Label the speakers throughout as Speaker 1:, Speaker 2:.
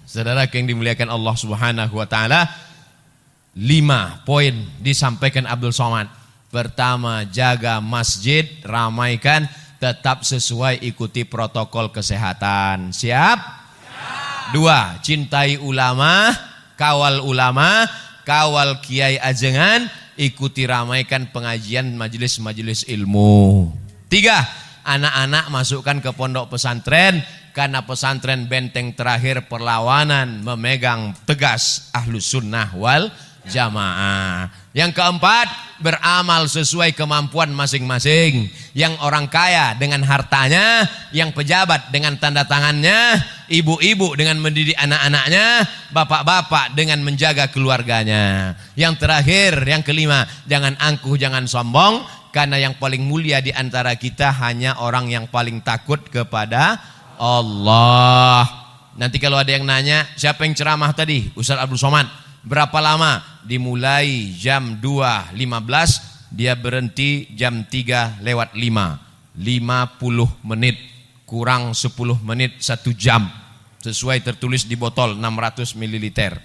Speaker 1: Saudara yang dimuliakan Allah Subhanahu wa taala, 5 poin disampaikan Abdul Somad. Pertama, jaga masjid, ramaikan, tetap sesuai ikuti protokol kesehatan. Siap? 2, cintai ulama, kawal kiai ajengan, ikuti ramaikan pengajian majelis-majelis ilmu. 3, anak-anak masukkan ke pondok pesantren, karena pesantren benteng terakhir perlawanan memegang tegas Ahlus Sunnah wal Jamaah. Yang keempat, beramal sesuai kemampuan masing-masing. Yang orang kaya dengan hartanya, yang pejabat dengan tanda tangannya, ibu-ibu dengan mendidik anak-anaknya, bapak-bapak dengan menjaga keluarganya. Yang terakhir, yang kelima, jangan angkuh, jangan sombong, karena yang paling mulia di antara kita hanya orang yang paling takut kepada Allah. Nanti kalau ada yang nanya, siapa yang ceramah tadi? Ustaz Abdul Somad. Berapa lama? Dimulai jam 2.15, dia berhenti jam 3:05. 50 menit kurang 10 menit 1 jam. Sesuai tertulis di botol 600 ml.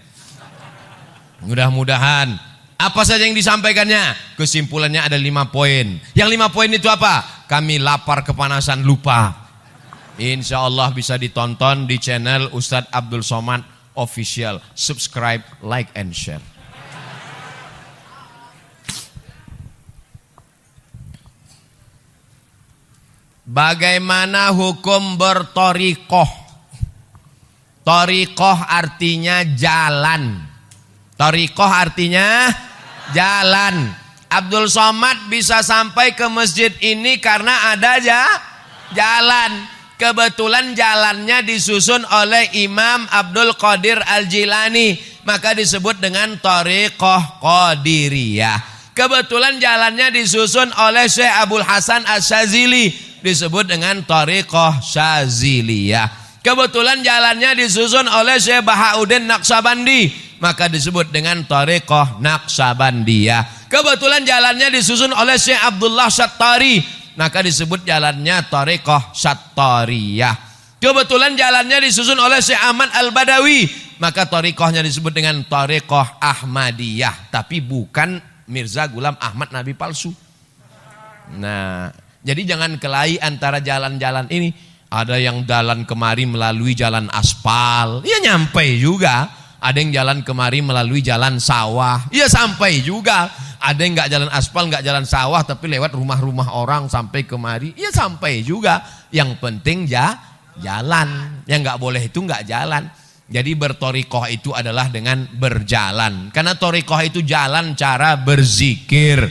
Speaker 1: Mudah-mudahan apa saja yang disampaikannya, kesimpulannya ada 5 poin. Yang 5 poin itu apa? Kami lapar kepanasan lupa. Insya Allah bisa ditonton di channel Ustadz Abdul Somad Official. Subscribe, like, and share. Bagaimana hukum bertorikoh? Torikoh artinya jalan. Torikoh artinya jalan. Abdul Somad bisa sampai ke masjid ini karena ada jalan. Kebetulan jalannya disusun oleh Imam Abdul Qadir Al-Jilani, maka disebut dengan Thariqah Qadiriyah. Kebetulan jalannya disusun oleh Syekh Abdul Hasan Asy-Syadzili, disebut dengan Thariqah Syadziliyah. Kebetulan jalannya disusun oleh Syekh Bahauddin Naqsabandi, maka disebut dengan Thariqah Naqsabandiyah. Kebetulan jalannya disusun oleh Syekh Abdullah Syattari, maka disebut jalannya Thariqah Syattariyah. Kebetulan jalannya disusun oleh Syekh Ahmad Al-Badawi, maka thariqahnya disebut dengan Thariqah Ahmadiyah, tapi bukan Mirza Ghulam Ahmad Nabi palsu. Nah, jadi jangan kelahi antara jalan-jalan ini. Ada yang jalan kemari melalui jalan aspal, ya nyampe juga. Ada yang jalan kemari melalui jalan sawah, ya sampai juga. Ada yang nggak jalan aspal, nggak jalan sawah, tapi lewat rumah-rumah orang sampai kemari, ya sampai juga. Yang penting jalan. Yang nggak boleh itu nggak jalan. Jadi bertorikoh itu adalah dengan berjalan. Karena torikoh itu jalan cara berzikir.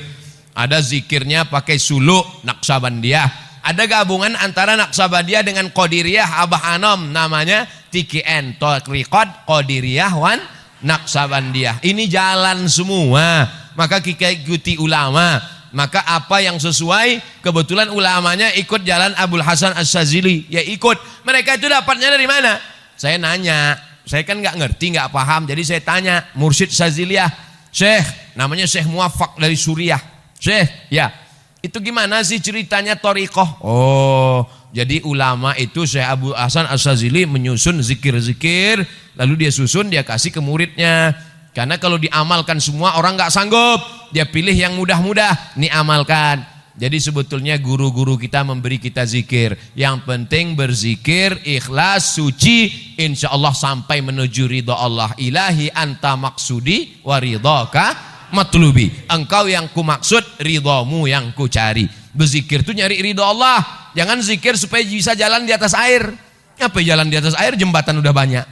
Speaker 1: Ada zikirnya pakai suluk Naqsabandiyah. Ada gabungan antara Naqsabandiyah dengan Qadiriyah Abah Anom, namanya TKN, Thariqat Qadiriyah wan Naqsabandiyah. Ini jalan semua. Maka kita ikuti ulama. Maka apa yang sesuai, kebetulan ulamanya ikut jalan Abdul Hasan Asy-Syadzili, ya ikut. Mereka itu dapatnya dari mana? Saya nanya, saya kan nggak ngerti, nggak paham, jadi saya tanya Mursyid Syadziliyah, Syekh, namanya Syekh Muwaffaq dari Suriah, Syekh, ya itu gimana sih ceritanya thariqah? Oh, jadi ulama itu Syekh Abdul Hasan Asy-Syadzili menyusun zikir-zikir, lalu dia susun, dia kasih ke muridnya. Karena kalau diamalkan semua orang nggak sanggup, dia pilih yang mudah-mudah, nih amalkan. Jadi sebetulnya guru-guru kita memberi kita zikir. Yang penting berzikir, ikhlas, suci, insya Allah sampai menuju ridha Allah. Ilahi anta maksudi wa ridhaka matlubi. Engkau yang ku maksud, ridhamu yang ku cari. Berzikir itu nyari ridha Allah. Jangan zikir supaya bisa jalan di atas air. Apa jalan di atas air? Jembatan udah banyak.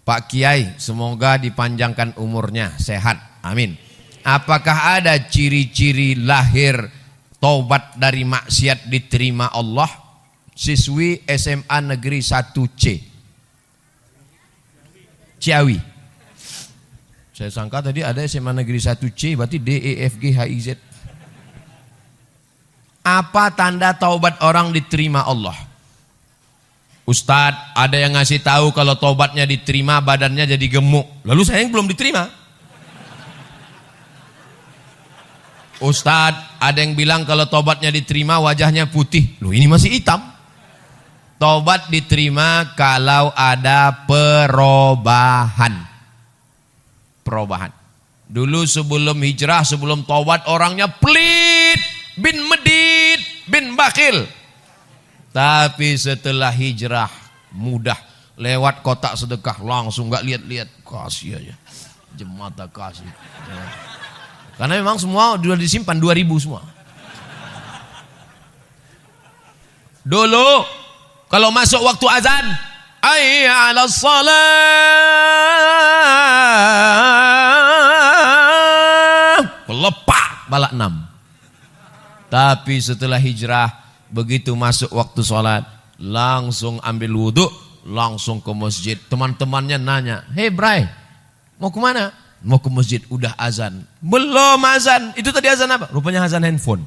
Speaker 1: Pak Kiai, semoga dipanjangkan umurnya, sehat, amin. Apakah ada ciri-ciri lahir taubat dari maksiat diterima Allah? Siswi SMA Negeri 1C Ciawi. Saya sangka tadi ada SMA Negeri 1C, berarti D, E, F, G, H, I, Z. Apa tanda taubat orang diterima Allah? Ustadz, ada yang ngasih tahu kalau tobatnya diterima badannya jadi gemuk. Lalu saya yang belum diterima. Ustadz, ada yang bilang kalau tobatnya diterima wajahnya putih. Loh, ini masih hitam. Taubat diterima kalau ada perubahan. Perubahan. Dulu sebelum hijrah, sebelum taubat orangnya pelit, bin medit, bin bakhil. Tapi setelah hijrah mudah, lewat kotak sedekah langsung gak lihat-lihat, kasih aja. Jemata kasih. Karena memang semua sudah disimpan 2000 semua. Dulu kalau masuk waktu azan, hayya 'alas shalah, lepak balak 6. Tapi setelah hijrah, begitu masuk waktu sholat, langsung ambil wudhu, langsung ke masjid. Teman-temannya nanya, "Hei Bray, mau kemana?" "Mau ke masjid." "Udah azan." "Belum azan." "Itu tadi azan apa?" Rupanya azan handphone.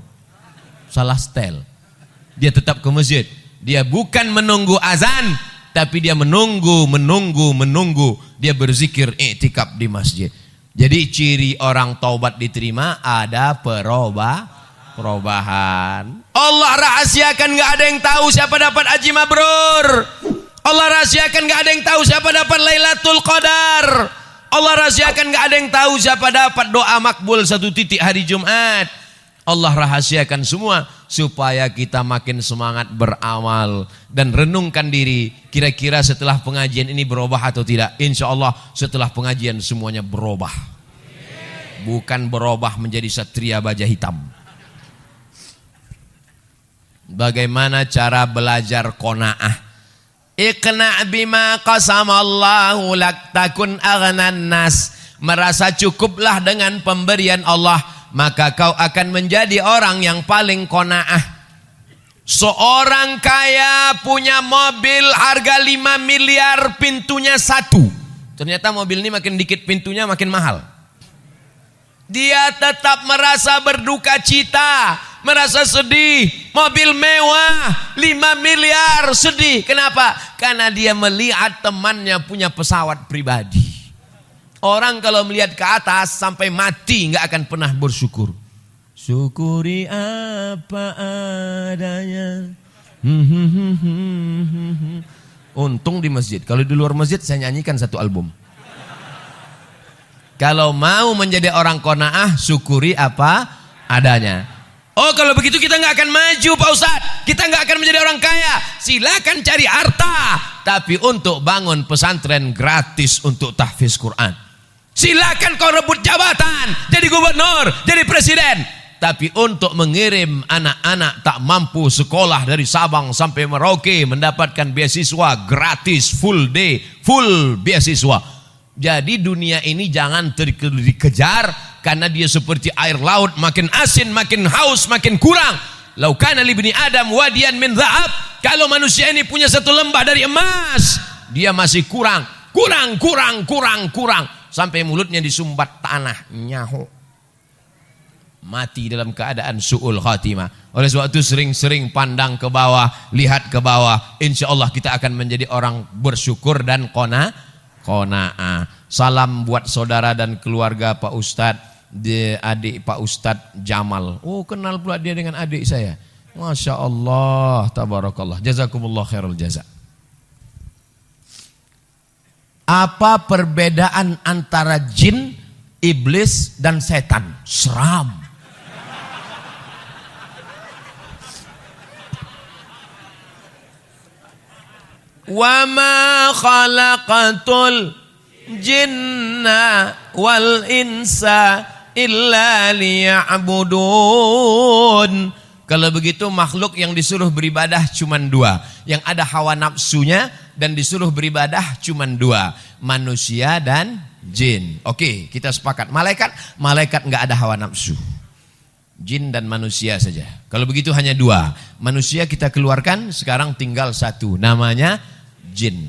Speaker 1: Salah setel. Dia tetap ke masjid. Dia bukan menunggu azan, tapi dia menunggu. Dia berzikir i'tikaf di masjid. Jadi ciri orang taubat diterima ada perubahan. Allah rahasiakan, gak ada yang tahu siapa dapat haji mabrur. Allah rahasiakan, gak ada yang tahu siapa dapat Lailatul Qadar. Allah rahasiakan, gak ada yang tahu siapa dapat doa makbul 1 titik hari Jumat. Allah rahasiakan semua supaya kita makin semangat beramal dan renungkan diri, kira-kira setelah pengajian ini berubah atau tidak. Insya Allah setelah pengajian semuanya berubah. Bukan berubah menjadi satria baja hitam. Bagaimana cara belajar qanaah? Iqna' bima qasamallahu lak takun aghnan nas. Merasa cukuplah dengan pemberian Allah, maka kau akan menjadi orang yang paling qanaah. Seorang kaya punya mobil harga 5 miliar, pintunya 1. Ternyata mobil ini makin dikit pintunya makin mahal. Dia tetap merasa berduka cita, merasa sedih. Mobil mewah 5 miliar, sedih. Kenapa? Karena dia melihat temannya punya pesawat pribadi. Orang kalau melihat ke atas sampai mati nggak akan pernah bersyukur. Syukuri apa adanya. Untung di masjid. Kalau di luar masjid saya nyanyikan 1 album. Kalau mau menjadi orang qanaah, syukuri apa adanya. Oh, kalau begitu kita nggak akan maju, Pak Ustadz. Kita nggak akan menjadi orang kaya. Silakan cari harta, tapi untuk bangun pesantren gratis untuk tahfiz Quran. Silakan kau rebut jabatan, jadi gubernur, jadi presiden. Tapi untuk mengirim anak-anak tak mampu sekolah dari Sabang sampai Merauke mendapatkan beasiswa gratis, full day, full beasiswa. Jadi dunia ini jangan dikejar, karena dia seperti air laut, makin asin, makin haus, makin kurang. Lau kana li bani Adam wadiyan min dhahab. Kalau manusia ini punya 1 lembah dari emas, dia masih kurang. Sampai mulutnya disumbat tanah, nyahu. Mati dalam keadaan su'ul khatimah. Oleh sebab itu sering-sering pandang ke bawah, lihat ke bawah. Insya Allah kita akan menjadi orang bersyukur dan qanaah. Salam buat saudara dan keluarga Pak Ustadz, adik Pak Ustadz Jamal. Oh, kenal pula dia dengan adik saya. Masya Allah, tabarakallah. Jazakumullah khairul jaza. Apa perbedaan antara jin, iblis, dan setan? Seram. Wa ma khalaqatul jinna wal insa illa liya'budun. Kalau begitu makhluk yang disuruh beribadah cuma 2. Yang ada hawa nafsunya dan disuruh beribadah cuma 2. Manusia dan jin. Oke, kita sepakat. Malaikat nggak ada hawa nafsu. Jin dan manusia saja. Kalau begitu hanya 2. Manusia kita keluarkan, sekarang tinggal 1. Namanya jin.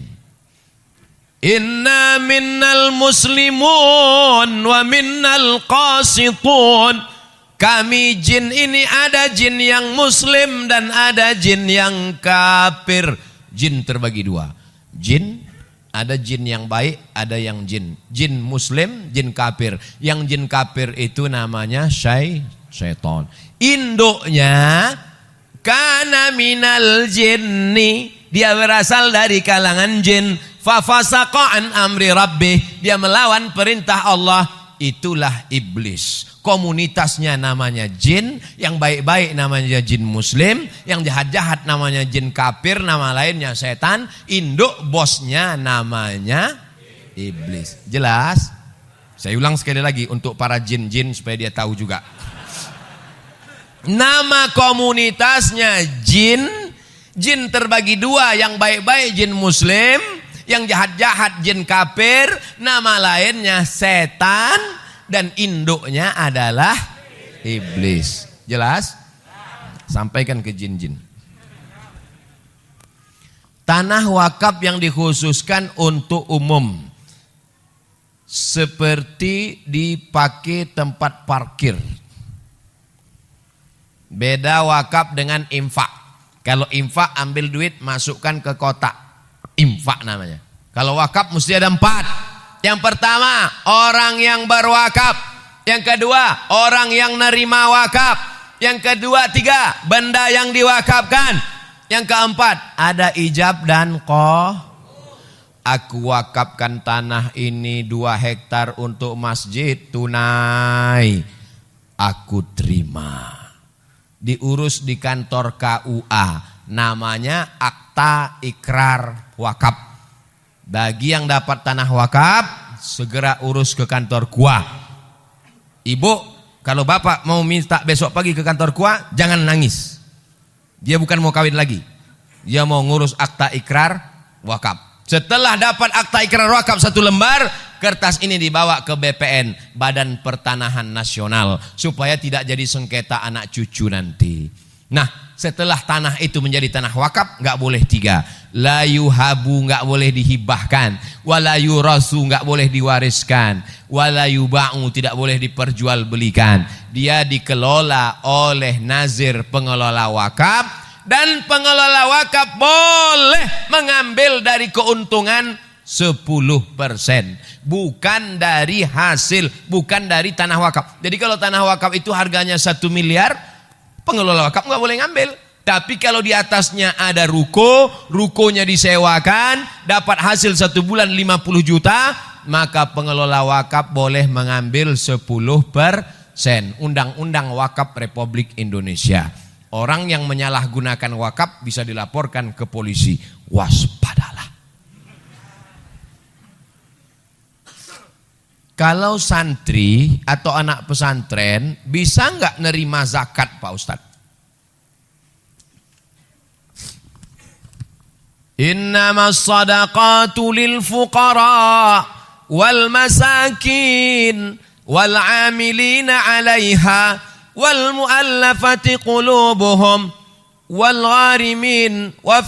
Speaker 1: Inna minnal muslimun wa minnal qasitun. Kami jin ini ada jin yang muslim dan ada jin yang kafir. Jin terbagi 2. Jin, ada jin yang baik, ada yang jin. Jin muslim, jin kafir. Yang jin kafir itu namanya syaitan. Induknya kana minal jinni dia berasal dari kalangan jin. Fafasaqa an amri rabbih, dia melawan perintah Allah. Itulah iblis. Komunitasnya namanya jin, yang baik-baik namanya jin muslim, yang jahat-jahat namanya jin kafir, nama lainnya setan, induk bosnya namanya iblis. Jelas? Saya ulang sekali lagi untuk para jin-jin supaya dia tahu juga. Nama komunitasnya jin. Jin terbagi dua, yang baik-baik jin muslim, yang jahat-jahat jin kafir, nama lainnya setan, dan induknya adalah iblis. Jelas? Sampaikan ke jin-jin. Tanah wakaf yang dikhususkan untuk umum, seperti dipakai tempat parkir. Beda wakaf dengan infak. Kalau infak ambil duit masukkan ke kotak, infak namanya. Kalau wakaf mesti ada 4. Yang pertama orang yang berwakaf, yang kedua orang yang nerima wakaf, yang kedua 3 benda yang diwakafkan, yang keempat ada ijab dan aku wakafkan tanah ini 2 hektar untuk masjid tunai, aku terima. Diurus di kantor KUA, namanya akta ikrar wakaf. Bagi yang dapat tanah wakaf, segera urus ke kantor KUA. Ibu, kalau bapak mau minta besok pagi ke kantor KUA, jangan nangis. Dia bukan mau kawin lagi, dia mau ngurus akta ikrar wakaf. Setelah dapat akta ikrar wakaf 1 lembar, kertas ini dibawa ke BPN, Badan Pertanahan Nasional, supaya tidak jadi sengketa anak cucu nanti. Nah, setelah tanah itu menjadi tanah wakaf, nggak boleh 3. La yuhabu, nggak boleh dihibahkan. Wala yurasu, nggak boleh diwariskan. Wala yuba'u, tidak boleh diperjualbelikan. Dia dikelola oleh nazir pengelola wakaf. Dan pengelola wakaf boleh mengambil dari keuntungan 10%, bukan dari hasil, bukan dari tanah wakaf. Jadi kalau tanah wakaf itu harganya 1 miliar, pengelola wakaf nggak boleh ngambil. Tapi kalau di atasnya ada rukonya disewakan, dapat hasil 1 bulan 50 juta, maka pengelola wakaf boleh mengambil 10%. Undang-Undang Wakaf Republik Indonesia. Orang yang menyalahgunakan wakaf bisa dilaporkan ke polisi. Waspadalah. Kalau santri atau anak pesantren bisa nggak nerima zakat, Pak Ustadz? Innamas sadaqatu lil fuqara wal masakin wal amilina 'alaiha wal mu'allafati qulubuhum wal gharimin wa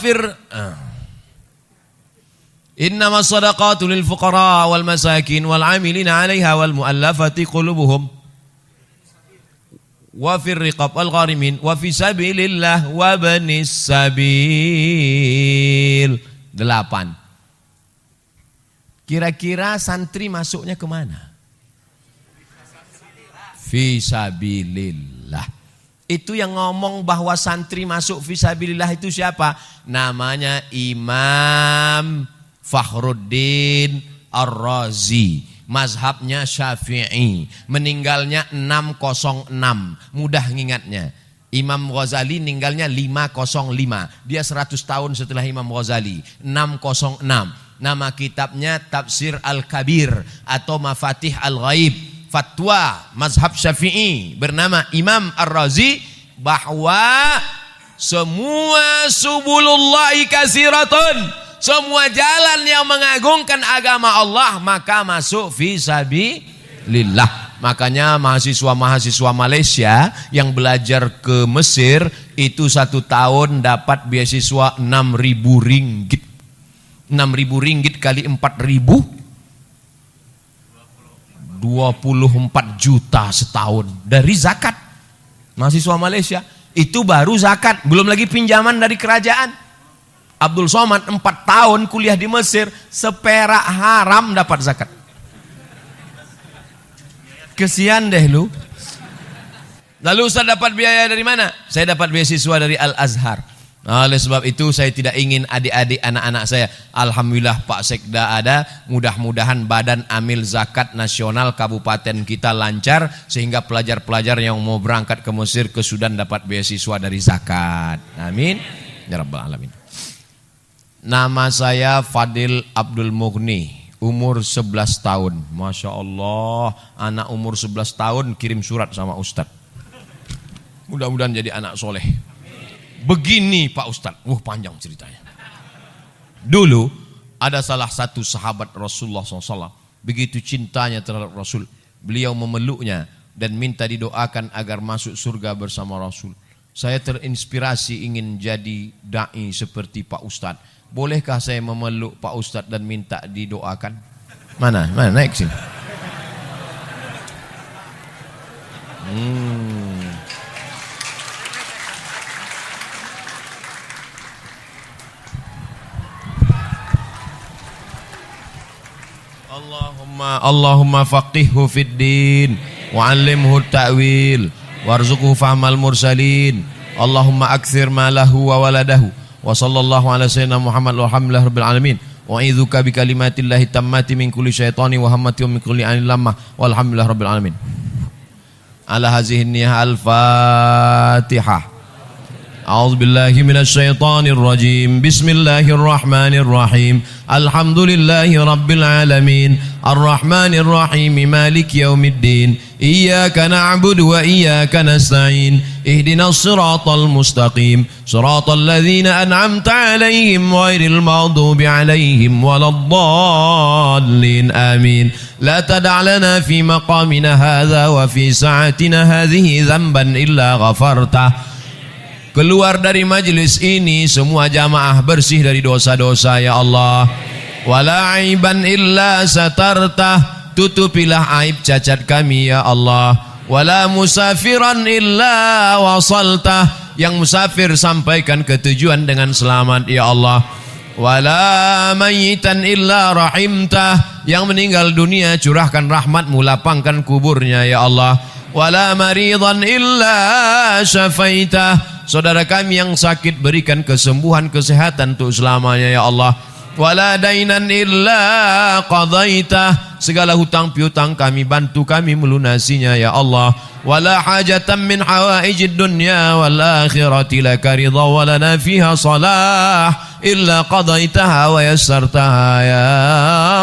Speaker 1: innamas sadaqatu lil fuqara wal masakin wal 'amilina 'alaiha wal mu'allafati qulubuhum wa fir riqab wal gharimin wa fi sabilillah wa banis sabil. 8. Kira-kira santri masuknya kemana? Fisabilillah. Itu yang ngomong bahwa santri masuk fisabilillah itu siapa? Namanya Imam Fakhruddin Ar-Razi. Mazhabnya Syafi'i. Meninggalnya 606. Mudah ngingatnya. Imam Ghazali meninggalnya 505. Dia 100 tahun setelah Imam Ghazali. 606. Nama kitabnya Tafsir Al-Kabir atau Mafatih Al-Ghaib. Fatwa mazhab Syafi'i bernama Imam Ar-Razi bahwa semua subulullahi katsiratun, semua jalan yang mengagungkan agama Allah maka masuk fisabilillah. Makanya mahasiswa-mahasiswa Malaysia yang belajar ke Mesir itu 1 tahun dapat beasiswa 6.000 ringgit. 6.000 ringgit kali 4.000, 24 juta setahun dari zakat. Mahasiswa Malaysia itu baru zakat, belum lagi pinjaman dari kerajaan. Abdul Somad 4 tahun kuliah di Mesir, seperak haram dapat zakat. Kesian deh lu. Lalu Ustaz dapat biaya dari mana? Saya dapat beasiswa dari Al-Azhar. Oleh sebab itu saya tidak ingin adik-adik anak-anak saya, alhamdulillah Pak Sekda ada, mudah-mudahan badan amil zakat nasional kabupaten kita lancar sehingga pelajar-pelajar yang mau berangkat ke Mesir, ke Sudan dapat beasiswa dari zakat. Amin ya rabbal alamin. Nama saya Fadil Abdul Mughni, umur 11 tahun. Masya Allah, anak umur 11 tahun kirim surat sama Ustadz. Mudah-mudahan jadi anak soleh. Begini Pak Ustadz, panjang ceritanya. Dulu ada salah satu sahabat Rasulullah SAW, begitu cintanya terhadap Rasul, beliau memeluknya dan minta didoakan agar masuk surga bersama Rasul. Saya terinspirasi ingin jadi da'i seperti Pak Ustadz. Bolehkah saya memeluk Pak Ustadz dan minta didoakan? Mana naik sini. Allahumma faqihhu fid din wa 'allimhu ta'wil warzuqhu fahmal mursalin. Allahumma akthir malahu wa waladahu wa sallallahu ala sayyidina Muhammad walhamdulillahi rabbil alamin. Wa a'udzuka bi kalimatillahi tammati min kulli syaitani wa hammati wa min kulli ainin lamah walhamdulillahi rabbil alamin. Ala hazihi niyah al-Fatihah. A'udzu billahi minasy syaithanir rajim. Bismillahirrahmanir rahim. Alhamdulillahi rabbil alamin. Arrahmanir rahim. Maliki yaumiddin. Iyyaka na'budu wa iyyaka nasta'in. Ihdinas siratal mustaqim. Siratal ladzina an'amta 'alaihim ghairil maghdubi 'alaihim waladdallin. Amin. La tada' lana fi maqamina hadza wa fi sa'atina hadhihi dzamban illa ghafartah. Keluar dari majlis ini semua jamaah bersih dari dosa-dosa ya Allah. Wala aiban illa satartah, tutupilah aib cacat kami ya Allah. Wala musafiran illa wasaltah, yang musafir sampaikan ke tujuan dengan selamat ya Allah. Wala mayitan illa rahimtah, yang meninggal dunia curahkan rahmatmu, lapangkan kuburnya ya Allah. Wala maridan illa syafaitah, saudara kami yang sakit berikan kesembuhan, kesehatan untuk selamanya ya Allah. Wala dainan illa qadaitah, segala hutang piutang kami bantu kami melunasinya ya Allah. Wala hajatan min hawaijid dunya wal akhirati laka ridha wa lana fiha salah illa qadaitaha wa yassartaha ya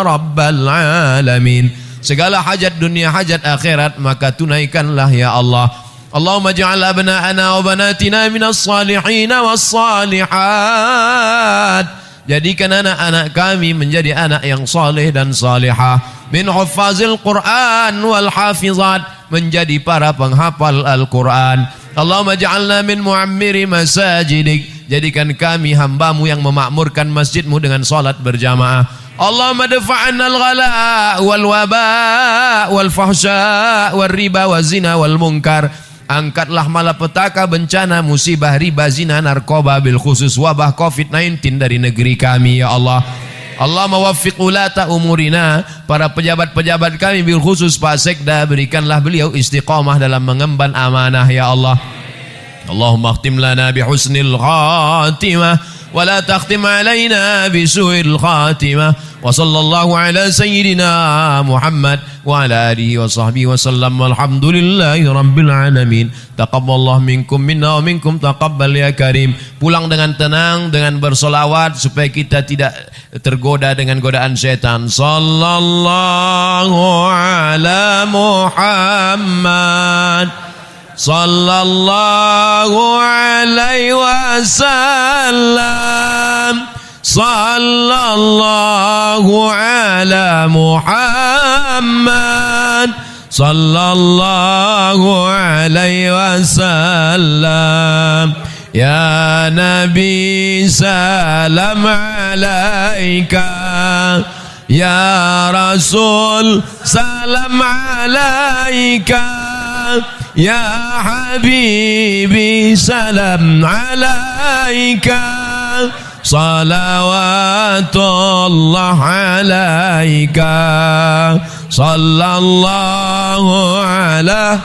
Speaker 1: rabbal alamin. Segala hajat dunia, hajat akhirat maka tunaikanlah ya Allah. Allahumma ja'al abna'ana wa banatina minas salihin was salihat. Jadikan anak-anak kami menjadi anak yang saleh dan salihah. Min huffazil Quran wal hafizat, menjadi para penghafal Al-Quran. Allahumma ja'alna min mu'ammiri masajidik, jadikan kami hambamu yang memakmurkan masjidmu dengan salat berjamaah. Allahumma dafa'anna al-ghala wal waba wal fahsya wal riba wal zina wal munkar. Angkatlah malapetaka, bencana, musibah, riba, zina, narkoba, bil khusus wabah COVID-19 dari negeri kami ya Allah. Allah mawaffiq ulata umurina, para pejabat-pejabat kami bil khusus Pak Sekda, berikanlah beliau istiqamah dalam mengemban amanah ya Allah. Allahumma khtim lana bi husnil khatimah wa la takhtim alaina bi su'il khatimah. Wa sallallahu ala sayyidina Muhammad wa ala alihi wa sahbihi wa sallam. Walhamdulillahi rabbil alamin. Taqabbalallahu minkum minna wa minkum taqabbal ya karim. Pulang dengan tenang, dengan bersolawat supaya kita tidak tergoda dengan godaan setan. Sallallahu ala Muhammad sallallahu alaihi wasallam. Sallallahu ala Muhammad sallallahu alaihi wasallam. Ya Nabi salam alaika, ya Rasul salam alaika, ya Habibi salam alaika. Salawatullah alaika sallallahu ala